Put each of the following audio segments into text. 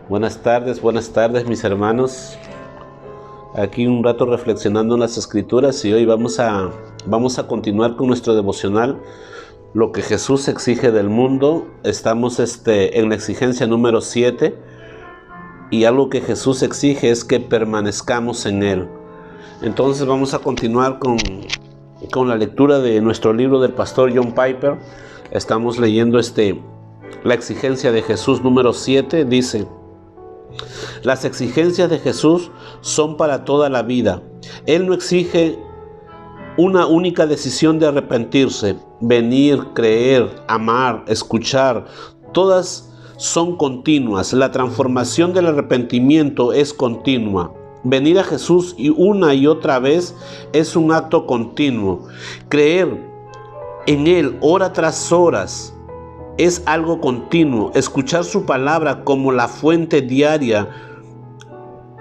Buenas tardes mis hermanos. Aquí un rato reflexionando en las Escrituras y hoy vamos a continuar con nuestro devocional, lo que Jesús exige del mundo. Estamos en la exigencia número 7 y algo que Jesús exige es que permanezcamos en Él. Entonces vamos a continuar con la lectura de nuestro libro del pastor John Piper. Estamos leyendo la exigencia de Jesús número 7. Dice: las exigencias de Jesús son para toda la vida. Él no exige una única decisión de arrepentirse, venir, creer, amar, escuchar. Todas son continuas. La transformación del arrepentimiento es continua. Venir a Jesús una y otra vez es un acto continuo. Creer en Él hora tras horas es algo continuo. Escuchar su palabra como la fuente diaria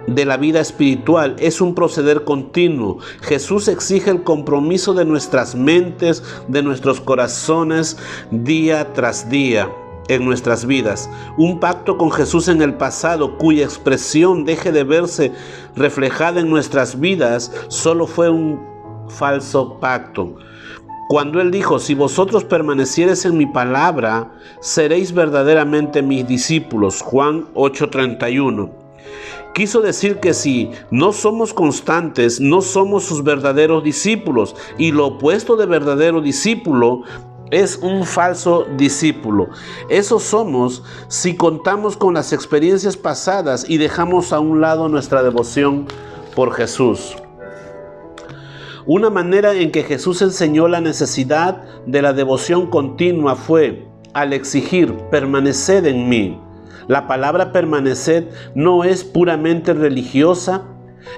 de la vida espiritual es un proceder continuo. Jesús exige el compromiso de nuestras mentes, de nuestros corazones, día tras día en nuestras vidas. Un pacto con Jesús en el pasado, cuya expresión deje de verse reflejada en nuestras vidas, solo fue un falso pacto. Cuando Él dijo: si vosotros permaneciereis en mi palabra, seréis verdaderamente mis discípulos. Juan 8:31. Quiso decir que si no somos constantes, no somos sus verdaderos discípulos. Y lo opuesto de verdadero discípulo es un falso discípulo. Eso somos si contamos con las experiencias pasadas y dejamos a un lado nuestra devoción por Jesús. Una manera en que Jesús enseñó la necesidad de la devoción continua fue al exigir: permaneced en mí. La palabra permaneced no es puramente religiosa.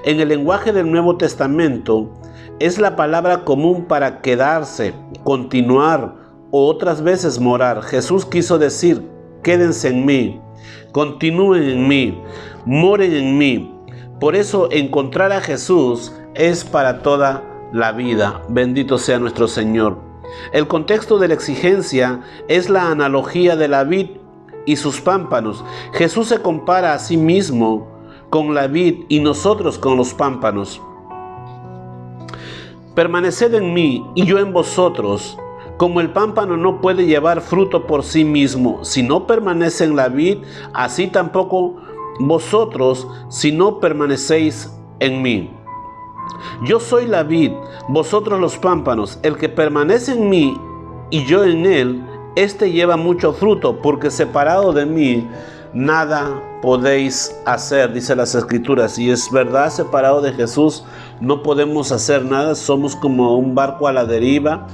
En el lenguaje del Nuevo Testamento es la palabra común para quedarse, continuar o otras veces morar. Jesús quiso decir: quédense en mí, continúen en mí, moren en mí. Por eso encontrar a Jesús es para toda la vida. Bendito sea nuestro Señor. El contexto de la exigencia es la analogía de la vid y sus pámpanos. Jesús se compara a sí mismo con la vid y nosotros con los pámpanos. Permaneced en mí y yo en vosotros. Como el pámpano no puede llevar fruto por sí mismo si no permanece en la vid, así tampoco vosotros si no permanecéis en mí. Yo soy la vid, vosotros los pámpanos. El que permanece en mí y yo en él, éste lleva mucho fruto, porque separado de mí nada podéis hacer, dice las Escrituras. Y es verdad, separado de Jesús no podemos hacer nada. Somos como un barco a la deriva,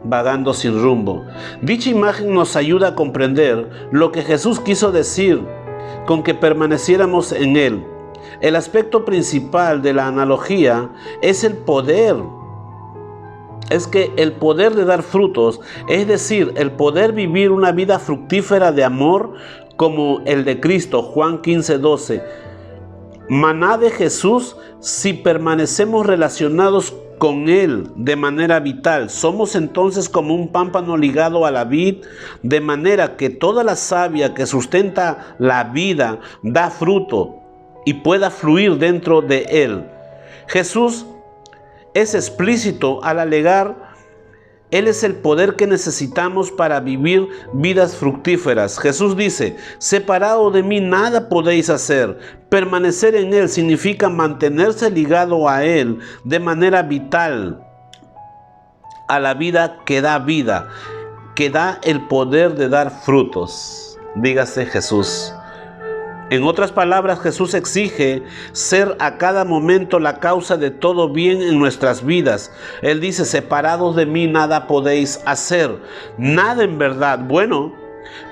vagando sin rumbo. Dicha imagen nos ayuda a comprender lo que Jesús quiso decir con que permaneciéramos en Él. El aspecto principal de la analogía es el poder. Es que el poder de dar frutos, es decir, el poder vivir una vida fructífera de amor como el de Cristo. Juan 15:12. Maná de Jesús si permanecemos relacionados con Él de manera vital. Somos entonces como un pámpano ligado a la vid, de manera que toda la savia que sustenta la vida da fruto y pueda fluir dentro de Él. Jesús es explícito al alegar: Él es el poder que necesitamos para vivir vidas fructíferas. Jesús dice: separado de mí nada podéis hacer. Permanecer en Él significa mantenerse ligado a Él de manera vital, a la vida, que da el poder de dar frutos. Dígase Jesús. En otras palabras, Jesús exige ser a cada momento la causa de todo bien en nuestras vidas. Él dice: separados de mí nada podéis hacer. Nada en verdad. Bueno,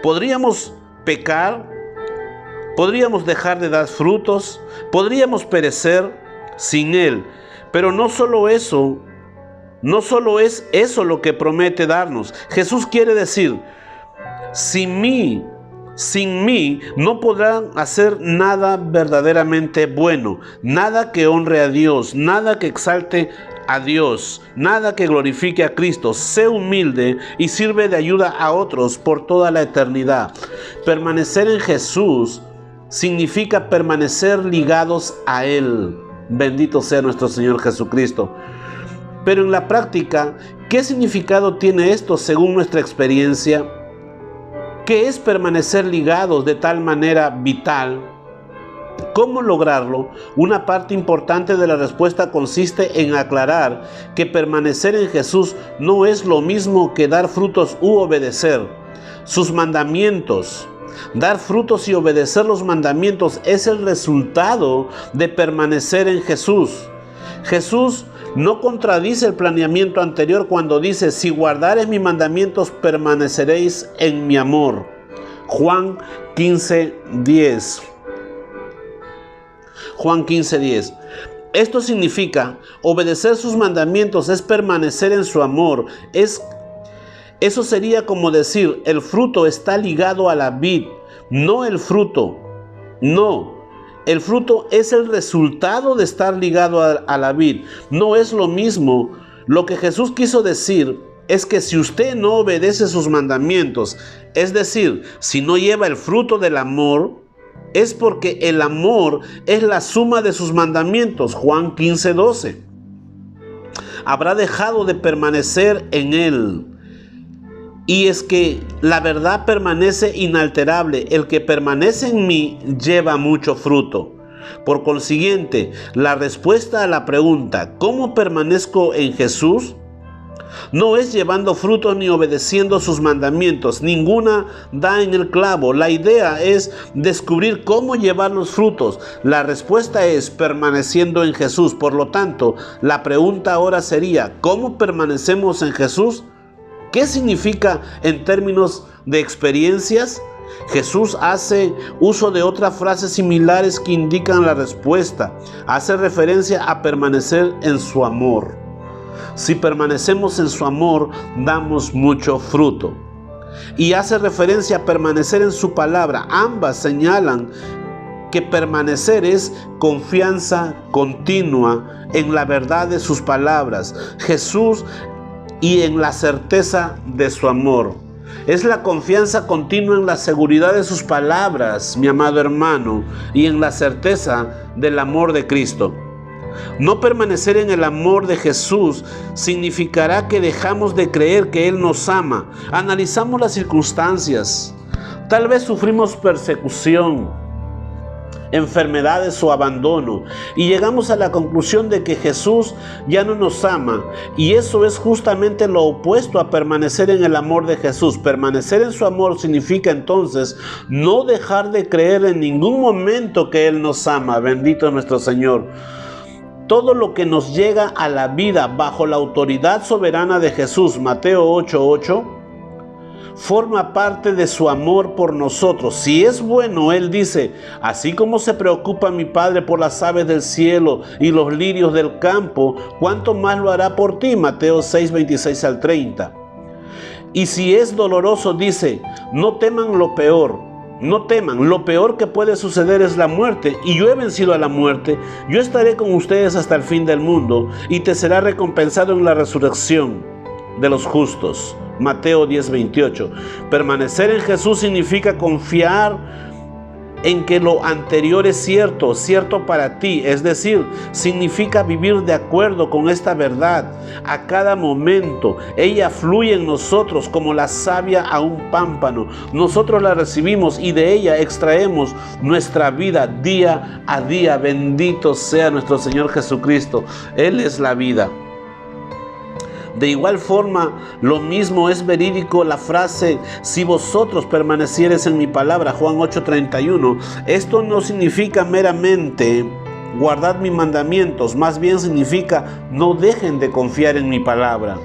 podríamos pecar, podríamos dejar de dar frutos, podríamos perecer sin Él. Pero no solo es eso lo que promete darnos. Jesús quiere decir: sin mí no podrán hacer nada verdaderamente bueno, nada que honre a Dios, nada que exalte a Dios, nada que glorifique a Cristo. Sé humilde y sirve de ayuda a otros por toda la eternidad. Permanecer en Jesús significa permanecer ligados a Él. Bendito sea nuestro Señor Jesucristo. Pero en la práctica, ¿qué significado tiene esto según nuestra experiencia? ¿Qué es permanecer ligados de tal manera vital? ¿Cómo lograrlo? Una parte importante de la respuesta consiste en aclarar que permanecer en Jesús no es lo mismo que dar frutos u obedecer sus mandamientos. Dar frutos y obedecer los mandamientos es el resultado de permanecer en Jesús. Jesús no contradice el planeamiento anterior cuando dice: si guardareis mis mandamientos, permaneceréis en mi amor. Juan 15:10. Juan 15:10. Esto significa, obedecer sus mandamientos es permanecer en su amor. Eso sería como decir, el fruto está ligado a la vid, no el fruto. No, el fruto es el resultado de estar ligado a la vid. No es lo mismo. Lo que Jesús quiso decir es que si usted no obedece sus mandamientos, es decir, si no lleva el fruto del amor, es porque el amor es la suma de sus mandamientos. Juan 15:12. Habrá dejado de permanecer en él. Y es que la verdad permanece inalterable. El que permanece en mí lleva mucho fruto. Por consiguiente, la respuesta a la pregunta, ¿cómo permanezco en Jesús?, no es llevando frutos ni obedeciendo sus mandamientos. Ninguna da en el clavo. La idea es descubrir cómo llevar los frutos. La respuesta es permaneciendo en Jesús. Por lo tanto, la pregunta ahora sería, ¿cómo permanecemos en Jesús? ¿Qué significa en términos de experiencias? Jesús hace uso de otras frases similares que indican la respuesta. Hace referencia a permanecer en su amor. Si permanecemos en su amor, damos mucho fruto. Y hace referencia a permanecer en su palabra. Ambas señalan que permanecer es confianza continua en la verdad de sus palabras, Jesús, y en la certeza de su amor. Es la confianza continua en la seguridad de sus palabras, mi amado hermano, y en la certeza del amor de Cristo. No permanecer en el amor de Jesús significará que dejamos de creer que Él nos ama. Analizamos las circunstancias. Tal vez sufrimos persecución, enfermedades o abandono, y llegamos a la conclusión de que Jesús ya no nos ama, y eso es justamente lo opuesto a permanecer en el amor de Jesús. Permanecer en su amor significa entonces no dejar de creer en ningún momento que Él nos ama. Bendito nuestro Señor. Todo lo que nos llega a la vida bajo la autoridad soberana de Jesús, Mateo 8:8, forma parte de su amor por nosotros. Si es bueno, Él dice, así como se preocupa mi Padre por las aves del cielo y los lirios del campo, ¿cuánto más lo hará por ti? Mateo 6:26-30. Y si es doloroso, dice, no teman lo peor. No teman, lo peor que puede suceder es la muerte, y yo he vencido a la muerte. Yo estaré con ustedes hasta el fin del mundo, y te será recompensado en la resurrección de los justos. Mateo 10:28. Permanecer en Jesús significa confiar en que lo anterior es cierto para ti, es decir, significa vivir de acuerdo con esta verdad a cada momento. Ella fluye en nosotros como la savia a un pámpano. Nosotros la recibimos y de ella extraemos nuestra vida día a día. Bendito sea nuestro Señor Jesucristo. Él es la vida. De igual forma, lo mismo es verídico la frase, si vosotros permaneciereis en mi palabra, Juan 8:31. Esto no significa meramente guardad mis mandamientos, más bien significa no dejen de confiar en mi palabra.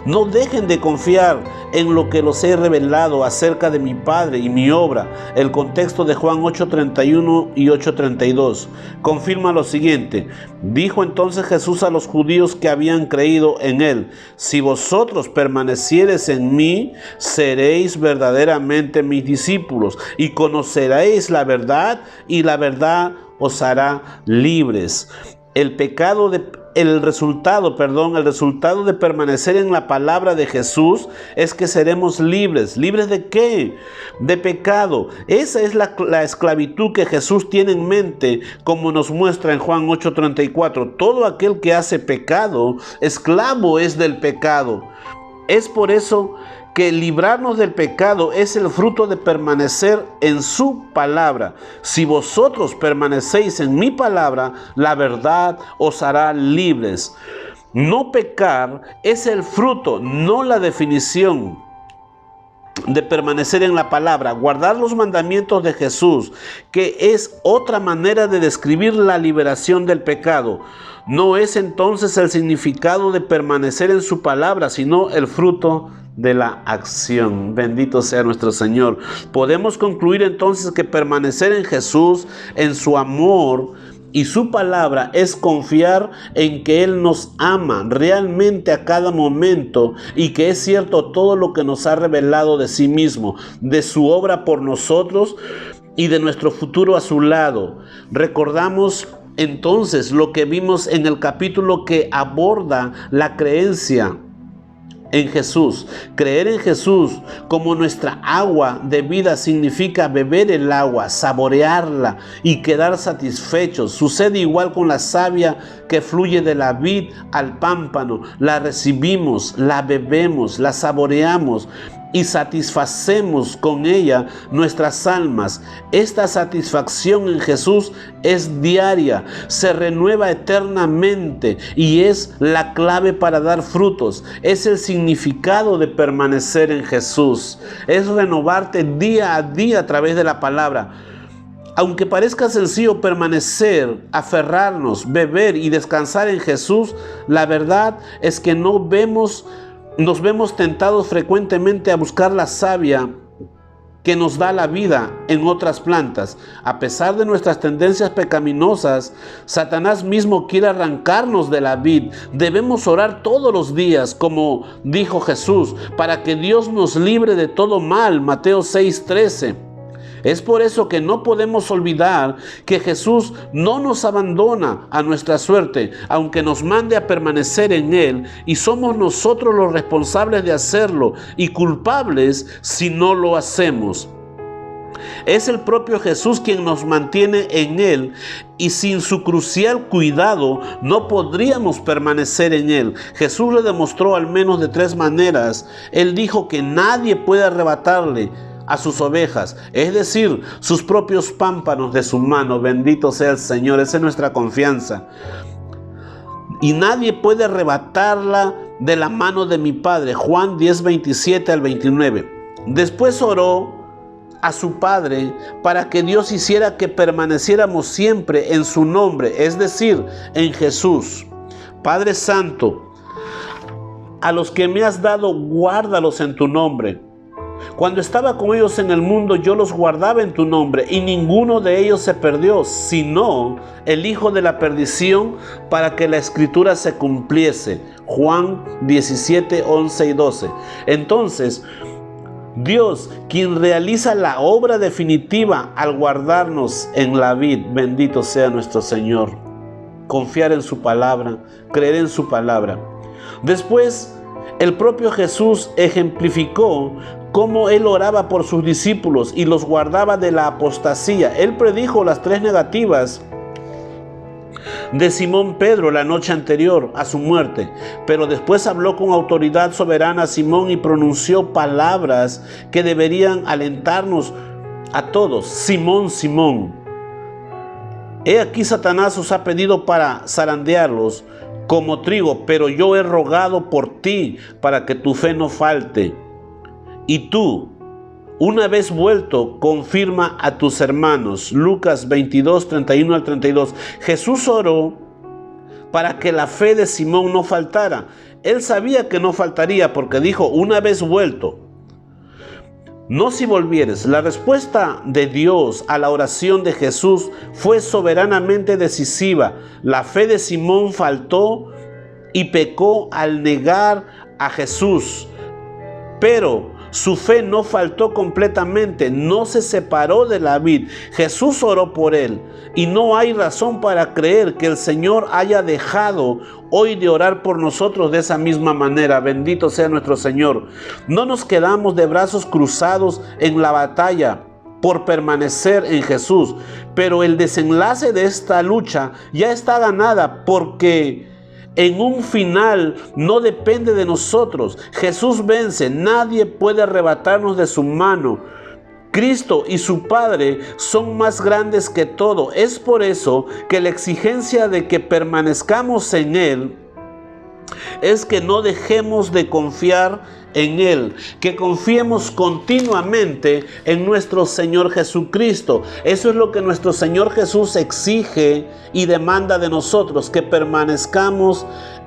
No dejen de confiar en lo que los he revelado acerca de mi Padre y mi obra. El contexto de Juan 8:31 y 8:32 confirma lo siguiente. Dijo entonces Jesús a los judíos que habían creído en Él, si vosotros permaneciereis en mí, seréis verdaderamente mis discípulos y conoceréis la verdad, y la verdad os hará libres. El resultado de permanecer en la palabra de Jesús es que seremos libres. ¿Libres de qué? De pecado. Esa es la esclavitud que Jesús tiene en mente, como nos muestra en Juan 8:34. Todo aquel que hace pecado, esclavo es del pecado. Es por eso que librarnos del pecado es el fruto de permanecer en su palabra. Si vosotros permanecéis en mi palabra, la verdad os hará libres. No pecar es el fruto, no la definición de permanecer en la palabra. Guardar los mandamientos de Jesús, que es otra manera de describir la liberación del pecado. No es entonces el significado de permanecer en su palabra, sino el fruto de la acción. Bendito sea nuestro Señor. Podemos concluir entonces que permanecer en Jesús, en su amor y su palabra, es confiar en que Él nos ama realmente a cada momento y que es cierto todo lo que nos ha revelado de sí mismo, de su obra por nosotros y de nuestro futuro a su lado. Recordamos entonces lo que vimos en el capítulo que aborda la creencia en Jesús. Creer en Jesús como nuestra agua de vida significa beber el agua, saborearla y quedar satisfechos. Sucede igual con la savia que fluye de la vid al pámpano. La recibimos, la bebemos, la saboreamos y satisfacemos con ella nuestras almas. Esta satisfacción en Jesús es diaria, se renueva eternamente y es la clave para dar frutos. Es el significado de permanecer en Jesús. Es renovarte día a día a través de la palabra. Aunque parezca sencillo permanecer, aferrarnos, beber y descansar en Jesús, la verdad es que nos vemos tentados frecuentemente a buscar la savia que nos da la vida en otras plantas. A pesar de nuestras tendencias pecaminosas, Satanás mismo quiere arrancarnos de la vid. Debemos orar todos los días, como dijo Jesús, para que Dios nos libre de todo mal. Mateo 6:13. Es por eso que no podemos olvidar que Jesús no nos abandona a nuestra suerte, aunque nos mande a permanecer en Él, y somos nosotros los responsables de hacerlo y culpables si no lo hacemos. Es el propio Jesús quien nos mantiene en Él, y sin su crucial cuidado no podríamos permanecer en Él. Jesús le demostró al menos de 3 maneras. Él dijo que nadie puede arrebatarle a sus ovejas, es decir, sus propios pámpanos de su mano. Bendito sea el Señor, esa es nuestra confianza. Y nadie puede arrebatarla de la mano de mi Padre. Juan 10:27 al 29. Después oró a su Padre para que Dios hiciera que permaneciéramos siempre en su nombre, es decir, en Jesús. Padre Santo, a los que me has dado, guárdalos en tu nombre. Cuando estaba con ellos en el mundo, yo los guardaba en tu nombre, y ninguno de ellos se perdió, sino el hijo de la perdición, para que la escritura se cumpliese. Juan 17:11 y 12. Entonces, Dios, quien realiza la obra definitiva al guardarnos en la vid, bendito sea nuestro Señor. Confiar en su palabra, creer en su palabra. Después, el propio Jesús ejemplificó cómo Él oraba por sus discípulos y los guardaba de la apostasía. Él predijo las 3 negativas de Simón Pedro la noche anterior a su muerte, pero después habló con autoridad soberana a Simón y pronunció palabras que deberían alentarnos a todos. Simón, Simón, he aquí Satanás os ha pedido para zarandearlos como trigo, pero yo he rogado por ti para que tu fe no falte. Y tú, una vez vuelto, confirma a tus hermanos. Lucas 22:31 al 32. Jesús oró para que la fe de Simón no faltara. Él sabía que no faltaría porque dijo, una vez vuelto. No si volvieres. La respuesta de Dios a la oración de Jesús fue soberanamente decisiva. La fe de Simón faltó y pecó al negar a Jesús. Pero su fe no faltó completamente, no se separó de la vid. Jesús oró por él y no hay razón para creer que el Señor haya dejado hoy de orar por nosotros de esa misma manera. Bendito sea nuestro Señor. No nos quedamos de brazos cruzados en la batalla por permanecer en Jesús, pero el desenlace de esta lucha ya está ganada, porque en un final no depende de nosotros. Jesús vence, nadie puede arrebatarnos de su mano. Cristo y su Padre son más grandes que todo. Es por eso que la exigencia de que permanezcamos en Él es que no dejemos de confiar en Él, que confiemos continuamente en nuestro Señor Jesucristo. Eso es lo que nuestro Señor Jesús exige y demanda de nosotros, que permanezcamos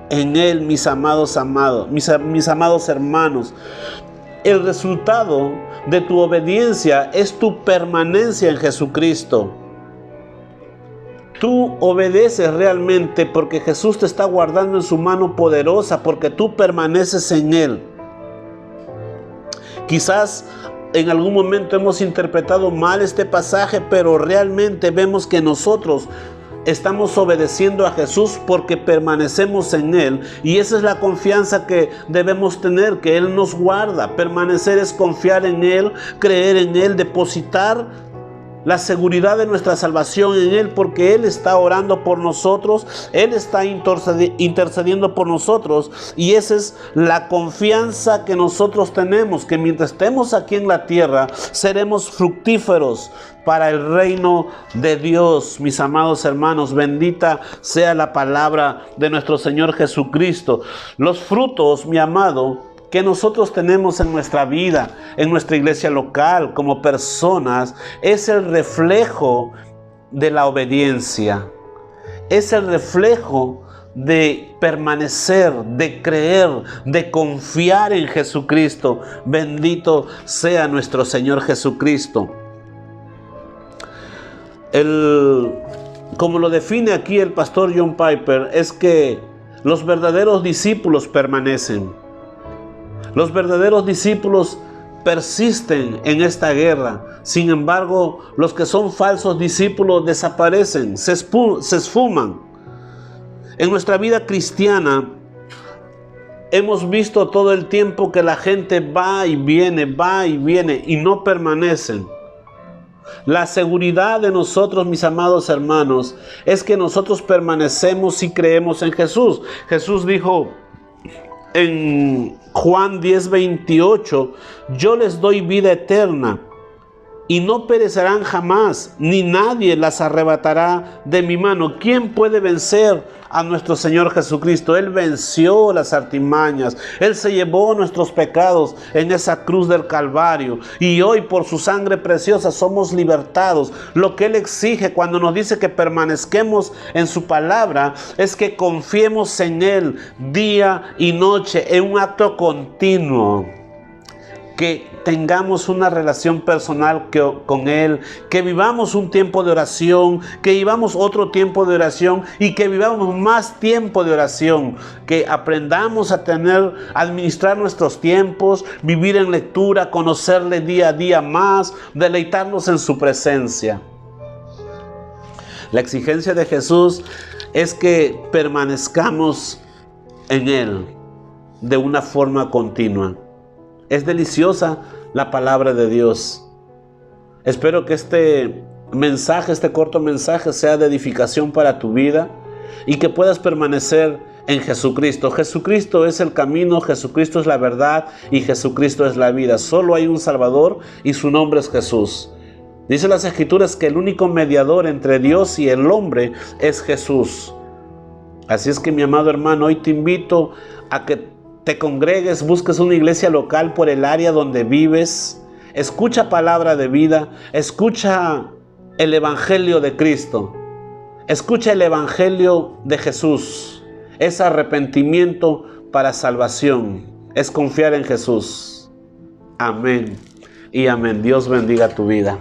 en Él, mis amados hermanos. El resultado de tu obediencia es tu permanencia en Jesucristo. Tú obedeces realmente porque Jesús te está guardando en su mano poderosa, porque tú permaneces en Él. Quizás en algún momento hemos interpretado mal este pasaje, pero realmente vemos que nosotros estamos obedeciendo a Jesús porque permanecemos en Él, y esa es la confianza que debemos tener, que Él nos guarda. Permanecer es confiar en Él, creer en Él, depositar la seguridad de nuestra salvación en Él, porque Él está orando por nosotros, Él está intercediendo por nosotros, y esa es la confianza que nosotros tenemos, que mientras estemos aquí en la tierra seremos fructíferos para el reino de Dios. Mis amados hermanos, bendita sea la palabra de nuestro Señor Jesucristo. Los frutos, mi amado, que nosotros tenemos en nuestra vida, en nuestra iglesia local, como personas, es el reflejo de la obediencia. Es el reflejo de permanecer, de creer, de confiar en Jesucristo. Bendito sea nuestro Señor Jesucristo. Como lo define aquí el pastor John Piper, es que los verdaderos discípulos permanecen. Los verdaderos discípulos persisten en esta guerra. Sin embargo, los que son falsos discípulos desaparecen, se esfuman. En nuestra vida cristiana hemos visto todo el tiempo que la gente va y viene y no permanecen. La seguridad de nosotros, mis amados hermanos, es que nosotros permanecemos y creemos en Jesús. Jesús dijo en Juan 10:28, yo les doy vida eterna y no perecerán jamás, ni nadie las arrebatará de mi mano. ¿Quién puede vencer a nuestro Señor Jesucristo? Él venció las artimañas, Él se llevó nuestros pecados en esa cruz del Calvario, y hoy por su sangre preciosa somos libertados. Lo que Él exige cuando nos dice que permanezquemos en su palabra es que confiemos en Él día y noche, en un acto continuo. Que tengamos una relación personal con Él, que vivamos un tiempo de oración, que vivamos otro tiempo de oración y que vivamos más tiempo de oración, que aprendamos a administrar nuestros tiempos, vivir en lectura, conocerle día a día más, deleitarnos en su presencia. La exigencia de Jesús es que permanezcamos en Él de una forma continua. Es deliciosa la palabra de Dios. Espero que este corto mensaje sea de edificación para tu vida y que puedas permanecer en Jesucristo. Jesucristo es el camino, Jesucristo es la verdad y Jesucristo es la vida. Solo hay un Salvador y su nombre es Jesús. Dice las Escrituras que el único mediador entre Dios y el hombre es Jesús. Así es que, mi amado hermano, hoy te invito a que te congregues, busques una iglesia local por el área donde vives, escucha palabra de vida, escucha el Evangelio de Cristo, escucha el Evangelio de Jesús. Es arrepentimiento para salvación, es confiar en Jesús. Amén y amén. Dios bendiga tu vida.